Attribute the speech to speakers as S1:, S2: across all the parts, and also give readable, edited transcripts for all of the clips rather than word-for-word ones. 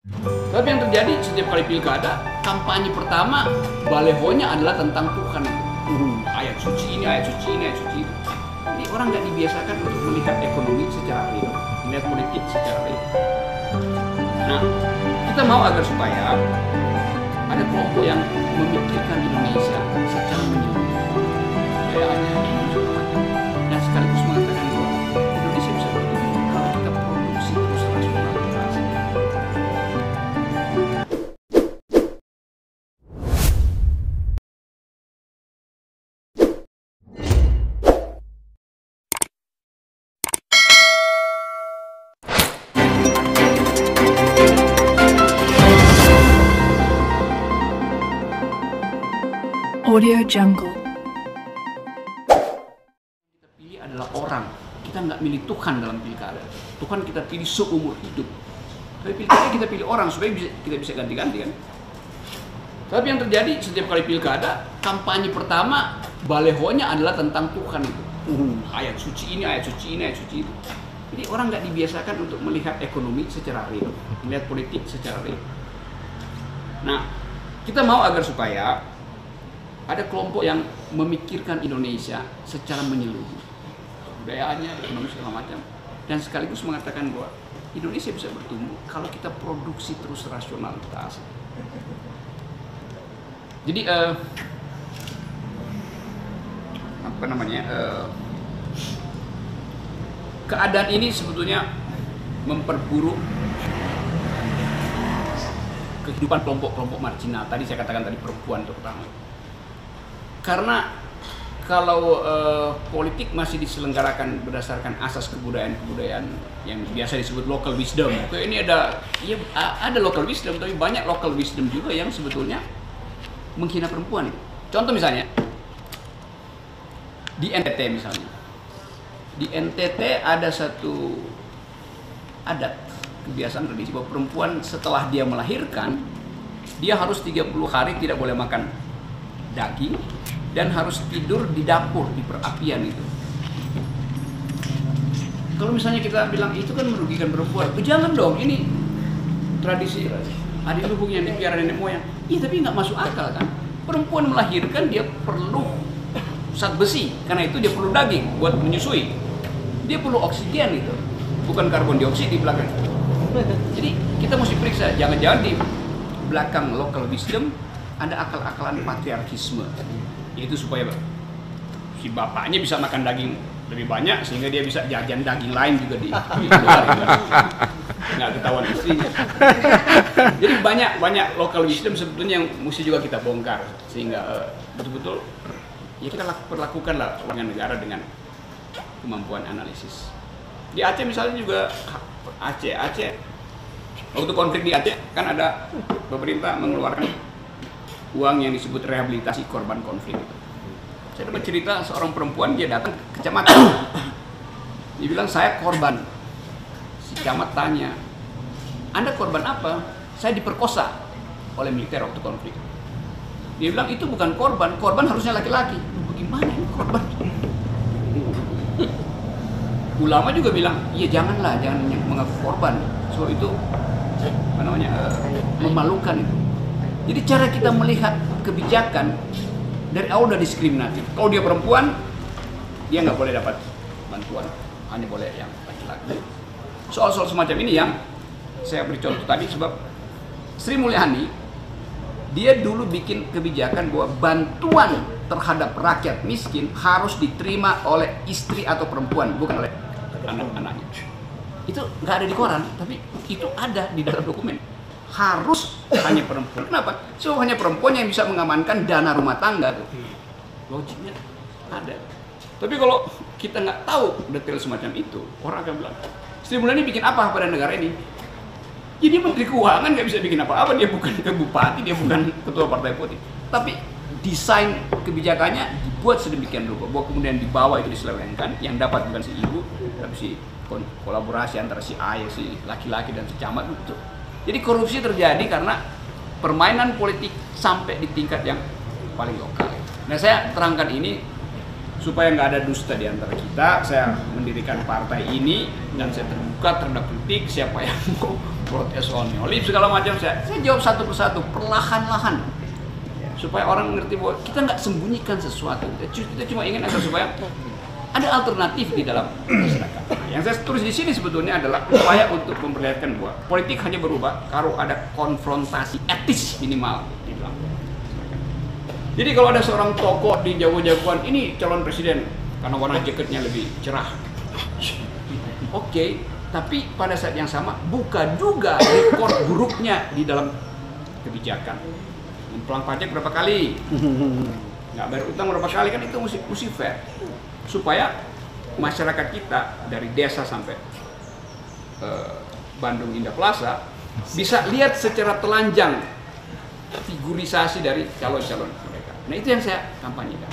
S1: Tapi yang terjadi setiap kali pilkada, kampanye pertama balehonya adalah tentang Tuhan. Ayat suci ini, ayat suci ini, ayat suci itu. Ini orang nggak dibiasakan untuk melihat ekonomi secara real, melihat politik secara real. Nah, kita mau agar supaya ada kelompok yang memikirkan Indonesia secara menyeluruh, kayaannya dan sekaligus mengatakan bahwa Indonesia bisa bertumbuh kalau kita produksi terus rasionalitas.
S2: Audio Jungle.
S1: Kita pilih adalah orang. Kita nggak milih Tuhan dalam pilkada. Tuhan kita pilih seumur hidup. Tapi pilkada kita pilih orang supaya kita bisa ganti-ganti kan. Tapi yang terjadi setiap kali pilkada, kampanye pertama balehonya adalah tentang Tuhan itu. Ayat suci ini, ayat suci ini, ayat suci itu. Jadi orang nggak dibiasakan untuk melihat ekonomi secara real, melihat politik secara real. Nah, kita mau agar supaya ada kelompok yang memikirkan Indonesia secara menyeluruh, budayaannya, ekonomi segala macam, dan sekaligus mengatakan bahwa Indonesia bisa bertumbuh kalau kita produksi terus rasionalitas. Jadi keadaan ini sebetulnya memperburuk kehidupan kelompok-kelompok marginal. Tadi saya katakan tadi perempuan terutama. Karena kalau politik masih diselenggarakan berdasarkan asas kebudayaan-kebudayaan yang biasa disebut local wisdom. Ini ada local wisdom, tapi banyak local wisdom juga yang sebetulnya menghina perempuan. Contoh misalnya di NTT misalnya. Di NTT ada satu adat, kebiasaan tradisi bahwa perempuan setelah dia melahirkan, dia harus 30 hari tidak boleh makan daging dan harus tidur di dapur, di perapian itu. Kalau misalnya kita bilang itu kan merugikan perempuan, jangan dong, ini tradisi adiluhung yang dipiara nenek moyang. Iya, tapi nggak masuk akal kan. Perempuan melahirkan dia perlu zat besi, karena itu dia perlu daging buat menyusui. Dia perlu oksigen itu, bukan karbon dioksida di belakang. Jadi kita mesti periksa, jangan-jangan di belakang local wisdom ada akal-akalan patriarkisme, yaitu supaya si bapaknya bisa makan daging lebih banyak sehingga dia bisa jajan daging lain juga di luar, nggak ketahuan istrinya. Jadi banyak local wisdom sebetulnya yang mesti juga kita bongkar sehingga betul-betul ya kita perlakukanlah dengan negara dengan kemampuan analisis. Di Aceh misalnya juga Aceh waktu konflik di Aceh kan ada pemerintah mengeluarkan uang yang disebut rehabilitasi korban konflik itu. Saya dapat cerita seorang perempuan, dia datang ke camat. Dia bilang, saya korban. Si camat tanya, Anda korban apa? Saya diperkosa oleh militer waktu konflik. Dia bilang, itu bukan korban, korban harusnya laki-laki. Bagaimana ini korban? Ulama juga bilang, iya jangan mengaku korban. So itu memalukan itu. Jadi cara kita melihat kebijakan dari awal udah diskriminatif. Kalau dia perempuan, dia nggak boleh dapat bantuan, hanya boleh yang laki-laki. Soal-soal semacam ini yang saya beri contoh tadi, sebab Sri Mulyani dia dulu bikin kebijakan bahwa bantuan terhadap rakyat miskin harus diterima oleh istri atau perempuan, bukan oleh anak-anaknya. Itu nggak ada di koran, tapi itu ada di dalam dokumen. Harus hanya perempuan. Kenapa? So hanya perempuan yang bisa mengamankan dana rumah tangga tuh. Logiknya ada. Tapi kalau kita nggak tahu detail semacam itu, orang akan bilang, Sri Mulyani bikin apa pada negara ini? Jadi Menteri Keuangan nggak bisa bikin apa-apa, dia bukan bupati, dia bukan ketua partai politik. Tapi desain kebijakannya dibuat sedemikian rupa, bahwa kemudian di bawah itu diselewengkan, yang dapat bukan si ibu, tapi si kolaborasi antara si ayah, si laki-laki dan si camat itu. Jadi korupsi terjadi karena permainan politik sampai di tingkat yang paling lokal. Nah, saya terangkan ini supaya nggak ada dusta di antara kita. Saya mendirikan partai ini dan saya terbuka terhadap kritik. Siapa yang mau protes soal neolib segala macam. Saya jawab satu persatu, perlahan-lahan, supaya orang mengerti bahwa kita nggak sembunyikan sesuatu. Kita cuma ingin agar supaya ada alternatif di dalam masyarakat. Nah, yang saya tulis di sini sebetulnya adalah upaya untuk memperlihatkan bahwa politik hanya berubah kalau ada konfrontasi etis minimal di dalam masyarakat. Jadi kalau ada seorang tokoh di jago-jagoan, ini calon presiden karena warna jaketnya lebih cerah. Oke, tapi pada saat yang sama buka juga rekor buruknya di dalam kebijakan. Memplang pajak berapa kali? Nggak bayar utang berapa kali, kan itu mesti fair. Supaya masyarakat kita dari desa sampai Bandung Indah Plaza bisa lihat secara telanjang figurisasi dari calon-calon mereka. Nah itu yang saya kampanyekan.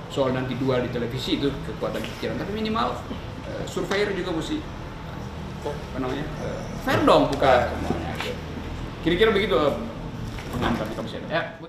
S1: Soal nanti 2 di televisi itu kekuatan pikiran, tapi minimal surveyor juga mesti fair dong, bukan semuanya. Kira-kira begitu pengantar di komisi. Ya.